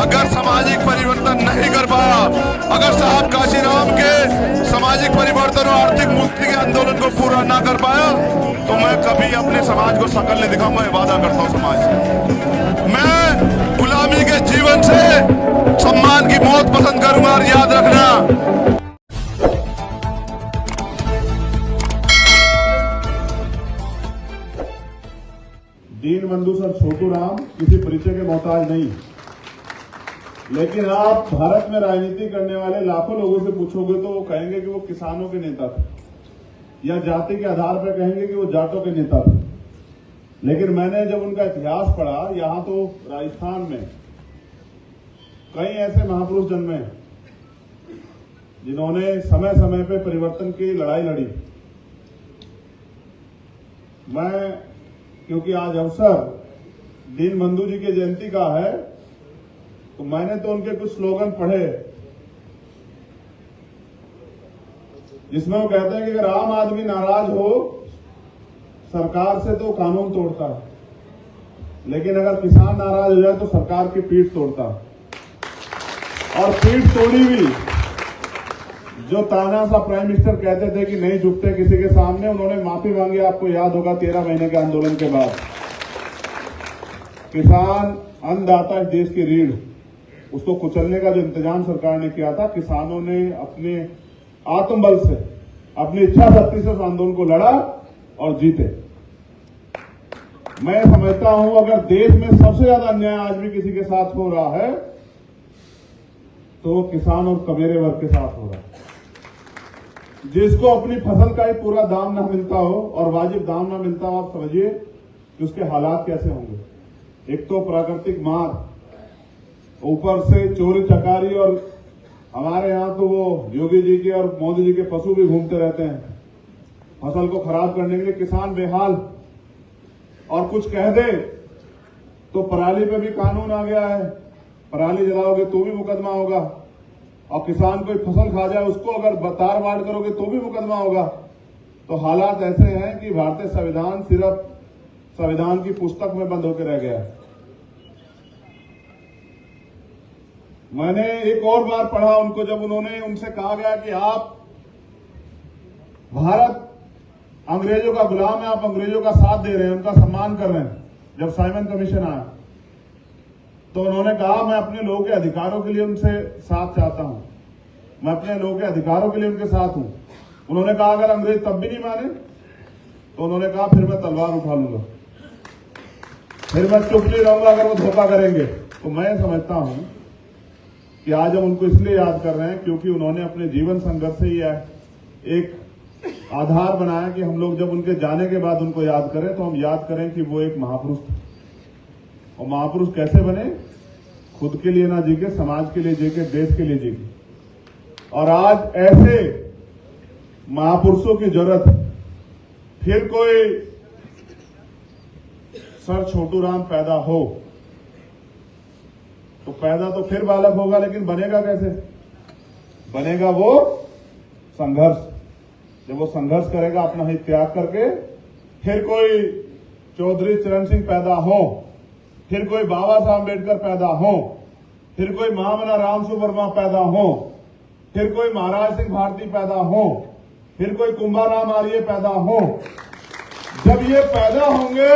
अगर सामाजिक परिवर्तन नहीं कर पाया, अगर साहब काशीराम के सामाजिक परिवर्तन और आर्थिक मुक्ति के आंदोलन को पूरा ना कर पाया, तो मैं कभी अपने समाज को शकल नहीं दिखाऊंगा। मैं वादा करता हूं समाज से, मैं गुलामी के जीवन से सम्मान की मौत पसंद करूंगा। और याद रखना, दीनबंधु सर छोटू राम किसी परिचय के मोहताज नहीं, लेकिन आप भारत में राजनीति करने वाले लाखों लोगों से पूछोगे तो वो कहेंगे कि वो किसानों के नेता थे, या जाति के आधार पर कहेंगे कि वो जाटों के नेता थे। लेकिन मैंने जब उनका इतिहास पढ़ा, यहां तो राजस्थान में कई ऐसे महापुरुष जन्मे जिन्होंने समय समय पे परिवर्तन की लड़ाई लड़ी। मैं, क्योंकि आज अवसर दीनबंधु जी की जयंती का है, तो मैंने तो उनके कुछ स्लोगन पढ़े जिसमें वो कहते हैं कि अगर आम आदमी नाराज हो सरकार से तो कानून तोड़ता है, लेकिन अगर किसान नाराज हो जाए तो सरकार की पीठ तोड़ता है। और पीठ तोड़ी भी, जो ताना सा प्राइम मिनिस्टर कहते थे कि नहीं झुकते किसी के सामने, उन्होंने माफी मांगी। आपको याद होगा 13 महीने के आंदोलन के बाद किसान अन्नदाता इस देश की रीढ़, उसको कुचलने का जो इंतजाम सरकार ने किया था, किसानों ने अपने आत्मबल से, अपनी इच्छा शक्ति से उस आंदोलन को लड़ा और जीते। मैं समझता हूं अगर देश में सबसे ज्यादा अन्याय आज भी किसी के साथ हो रहा है तो वो किसान और कमेरे वर्ग के साथ हो रहा है, जिसको अपनी फसल का ही पूरा दाम ना मिलता हो और वाजिब दाम ना मिलता हो। आप समझिए कि उसके हालात कैसे होंगे। एक तो प्राकृतिक मार, ऊपर से चोरी चकारी, और हमारे यहां तो वो योगी जी के और मोदी जी के पशु भी घूमते रहते हैं फसल को खराब करने के लिए। किसान बेहाल, और कुछ कह दे तो पराली पे भी कानून आ गया है, पराली जलाओगे तो भी मुकदमा होगा, और किसान कोई फसल खा जाए उसको अगर तार बाड़ करोगे तो भी मुकदमा होगा। तो हालात ऐसे हैं कि भारतीय संविधान सिर्फ संविधान की पुस्तक में बंद होकर रह गया है। मैंने एक और बार पढ़ा उनको, जब उनसे कहा गया कि आप, भारत अंग्रेजों का गुलाम है, आप अंग्रेजों का साथ दे रहे हैं, उनका सम्मान कर रहे हैं। जब साइमन कमीशन आया तो उन्होंने कहा मैं अपने लोगों के अधिकारों के लिए उनसे साथ चाहता हूं, मैं अपने लोगों के अधिकारों के लिए उनके साथ हूं। उन्होंने कहा अगर अंग्रेज तब भी नहीं माने तो उन्होंने कहा फिर मैं तलवार उठा लूंगा, फिर मैं चुप नहीं रहूंगा अगर वो धोखा करेंगे। तो मैं समझता हूं कि आज हम उनको इसलिए याद कर रहे हैं क्योंकि उन्होंने अपने जीवन संघर्ष से ही एक आधार बनाया कि हम लोग जब उनके जाने के बाद उनको याद करें तो हम याद करें कि वो एक महापुरुष थे। और महापुरुष कैसे बने? खुद के लिए ना जी के, समाज के लिए जी के, देश के लिए जी के। और आज ऐसे महापुरुषों की जरूरत है। फिर कोई सर छोटू राम पैदा हो तो पैदा तो फिर बालक होगा, लेकिन बनेगा कैसे? बनेगा वो संघर्ष। जब वो संघर्ष करेगा अपना हित त्याग करके, फिर कोई चौधरी चरण सिंह पैदा हो, फिर कोई बाबा साहब अम्बेडकर पैदा हो, फिर कोई महामना रामसु वर्मा पैदा हो, फिर कोई महाराज सिंह भारती पैदा हो, फिर कोई कुंभाराम आर्य पैदा हो। जब ये पैदा होंगे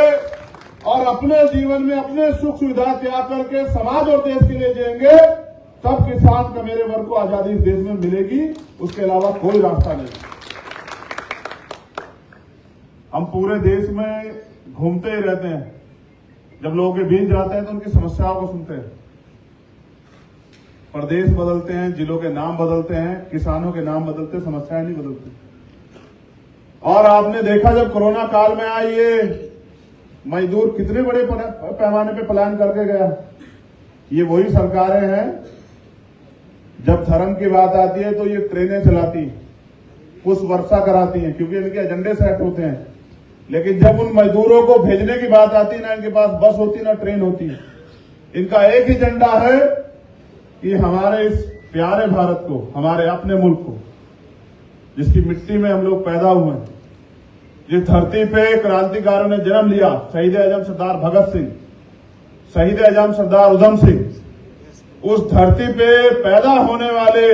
और अपने जीवन में अपने सुख सुविधा त्याग करके समाज और देश के लिए जिएंगे, तब किसान का मेरे वर्ग को आजादी इस देश में मिलेगी। उसके अलावा कोई रास्ता नहीं। हम पूरे देश में घूमते ही रहते हैं, जब लोगों के बीच जाते हैं तो उनकी समस्याओं को सुनते हैं। प्रदेश बदलते हैं, जिलों के नाम बदलते हैं, किसानों के नाम बदलते, समस्याएं नहीं बदलती। और आपने देखा जब कोरोना काल में आए ये मजदूर कितने बड़े पैमाने पे प्लान करके गया। ये वही सरकारें हैं, जब धर्म की बात आती है तो ये ट्रेनें चलाती, पुष्प वर्षा कराती हैं, क्योंकि इनके एजेंडे सेट होते हैं। लेकिन जब उन मजदूरों को भेजने की बात आती, ना इनके पास बस होती ना ट्रेन होती। इनका एक ही एजेंडा है कि हमारे इस प्यारे भारत को, हमारे अपने मुल्क को, जिसकी मिट्टी में हम लोग पैदा हुए हैं, जिस धरती पे क्रांतिकारियों ने जन्म लिया, शहीद आजम सरदार भगत सिंह, शहीद आजम सरदार उधम सिंह, उस धरती पे पैदा होने वाले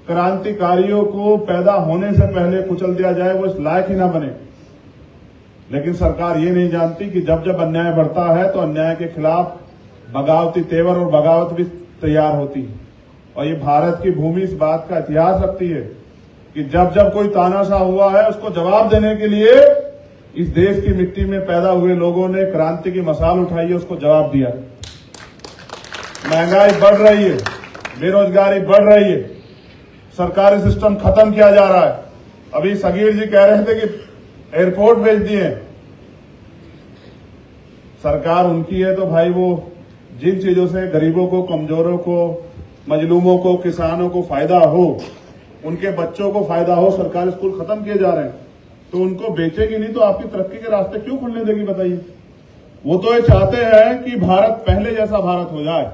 क्रांतिकारियों को पैदा होने से पहले कुचल दिया जाए, वो इस लायक ही ना बने। लेकिन सरकार ये नहीं जानती कि जब जब अन्याय बढ़ता है तो अन्याय के खिलाफ बगावती तेवर और बगावत भी तैयार होती है। और ये भारत की भूमि इस बात का इतिहास रखती है कि जब जब कोई तानाशाह हुआ है उसको जवाब देने के लिए इस देश की मिट्टी में पैदा हुए लोगों ने क्रांति की मशाल उठाई है, उसको जवाब दिया। महंगाई बढ़ रही है, बेरोजगारी बढ़ रही है, सरकारी सिस्टम खत्म किया जा रहा है। अभी सगीर जी कह रहे थे कि एयरपोर्ट भेज दिए। सरकार उनकी है तो भाई वो जिन चीजों से गरीबों को, कमजोरों को, मजलूमों को, किसानों को फायदा हो, उनके बच्चों को फायदा हो, सरकारी स्कूल खत्म किए जा रहे हैं, तो उनको बेचेगी नहीं तो आपकी तरक्की के रास्ते क्यों खुलने देगी बताइए। वो तो ये चाहते हैं कि भारत पहले जैसा भारत हो जाए।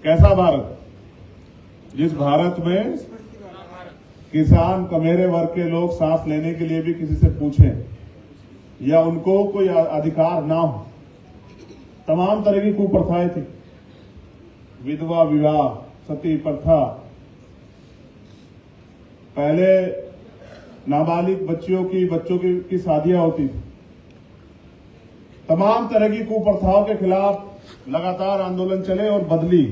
कैसा भारत? जिस भारत में किसान, कमेरे वर्ग के लोग सांस लेने के लिए भी किसी से पूछें या उनको कोई अधिकार ना हो। तमाम तरह की कुप्रथाएं थी, विधवा विवाह, सती प्रथा, पहले नाबालिग बच्चों की शादियां होती थी। तमाम तरह की कुप्रथाओं के खिलाफ लगातार आंदोलन चले और बदली,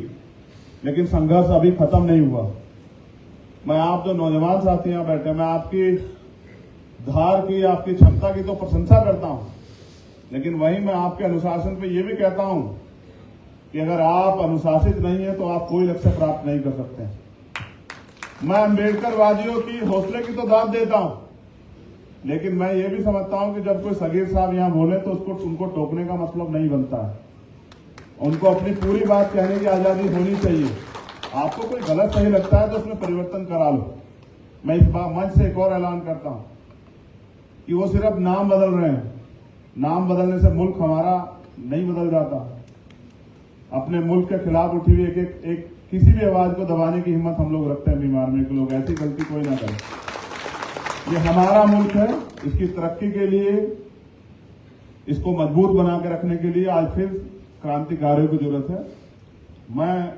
लेकिन संघर्ष अभी खत्म नहीं हुआ। मैं आप जो नौजवान साथी यहां बैठे, मैं आपकी धार की, आपकी क्षमता की तो प्रशंसा करता हूं, लेकिन वहीं मैं आपके अनुशासन पे ये भी कहता हूं कि अगर आप अनुशासित नहीं है तो आप कोई लक्ष्य प्राप्त नहीं कर सकते। मैं अम्बेडकरवादियों की हौसले की तो दाद देता हूं, लेकिन मैं ये भी समझता हूं कि जब कोई सगीर साहब यहां बोले तो उनको टोकने का मतलब नहीं बनता है। उनको अपनी पूरी बात कहने की आजादी होनी चाहिए। आपको कोई गलत सही लगता है तो उसमें परिवर्तन करा लो। मैं इस बार मंच से एक और ऐलान करता हूं कि वो सिर्फ नाम बदल रहे हैं। नाम बदलने से मुल्क हमारा नहीं बदल जाता। अपने मुल्क के खिलाफ उठी हुई एक किसी भी आवाज को दबाने की हिम्मत हम लोग रखते हैं बीमार में के लोग। ऐसी गलती कोई ना करे। ये हमारा मुल्क है, इसकी तरक्की के लिए, इसको मजबूत बना के रखने के लिए आज फिर क्रांतिकारियों की जरूरत है। मैं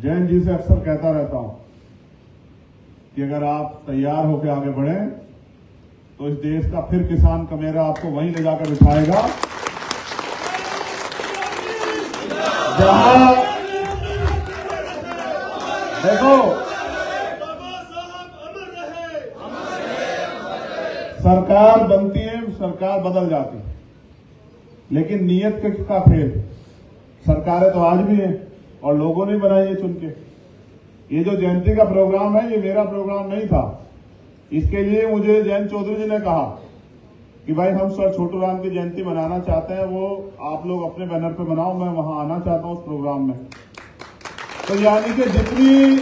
जैन जी से अक्सर कहता रहता हूं कि अगर आप तैयार होकर आगे बढ़ें तो इस देश का फिर किसान कमेरा आपको वहीं ले जाकर बिठाएगा जहां, देखो, सरकार बनती है, सरकार बदल जाती है, लेकिन नीयत का फेल। सरकारें तो आज भी हैं और लोगों ने बनाई है चुन के। ये जो जयंती का प्रोग्राम है, ये मेरा प्रोग्राम नहीं था। इसके लिए मुझे जयंत चौधरी जी ने कहा कि भाई हम सर छोटू राम की जयंती मनाना चाहते हैं, वो आप लोग अपने बैनर पे बनाओ, मैं वहां आना चाहता हूं उस प्रोग्राम में। तो यानी कि जितनी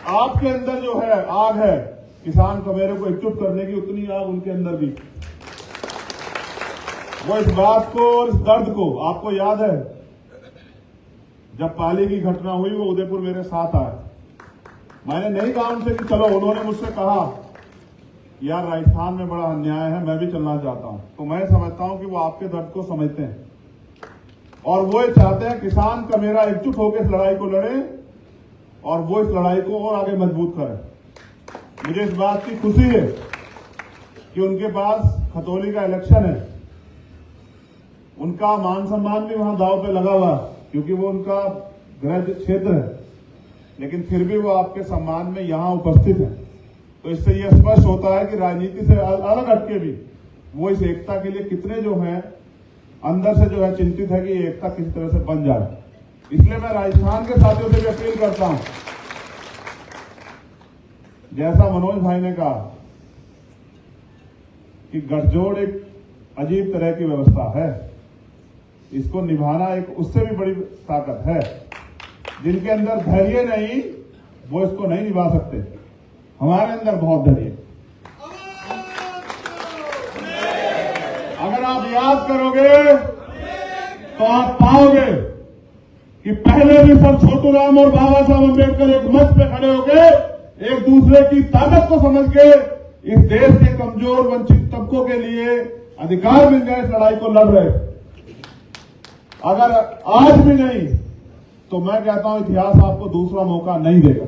आपके अंदर जो है आग है किसान कमेरे को एकजुट करने की, उतनी आग उनके अंदर भी। वो इस बात को और इस दर्द को, आपको याद है जब पाली की घटना हुई, वो उदयपुर मेरे साथ आए। मैंने नहीं कहा उनसे कि चलो, उन्होंने मुझसे कहा यार राजस्थान में बड़ा अन्याय है, मैं भी चलना चाहता हूं। तो मैं समझता हूं कि वो आपके दर्द को समझते हैं और वो चाहते हैं किसान का मेरा एकजुट होकर इस लड़ाई को लड़े और वो इस लड़ाई को और आगे मजबूत करें। मुझे इस बात की खुशी है कि उनके पास खतौली का इलेक्शन है, उनका मान सम्मान भी वहां दांव पे लगा हुआ क्योंकि वो उनका गृह क्षेत्र है, लेकिन फिर भी वो आपके सम्मान में यहां उपस्थित है। तो इससे यह स्पष्ट होता है कि राजनीति से अलग हटके भी वो इस एकता के लिए कितने जो है अंदर से जो है चिंतित है कि ये एकता किसी तरह से बन जाए। इसलिए मैं राजस्थान के साथियों से भी अपील करता हूं, जैसा मनोज भाई ने कहा कि गठजोड़ एक अजीब तरह की व्यवस्था है, इसको निभाना एक उससे भी बड़ी ताकत है। जिनके अंदर धैर्य नहीं वो इसको नहीं निभा सकते। हमारे अंदर बहुत धैर्य। अगर आप याद करोगे तो आप पाओगे कि पहले भी सर छोटू राम और बाबा साहब अम्बेडकर एक मंच पे खड़े होकर एक दूसरे की ताकत को समझ के इस देश के कमजोर वंचित तबकों के लिए अधिकार मिल जाए इस लड़ाई को लड़ रहे। अगर आज भी नहीं तो मैं कहता हूं इतिहास आपको दूसरा मौका नहीं देगा।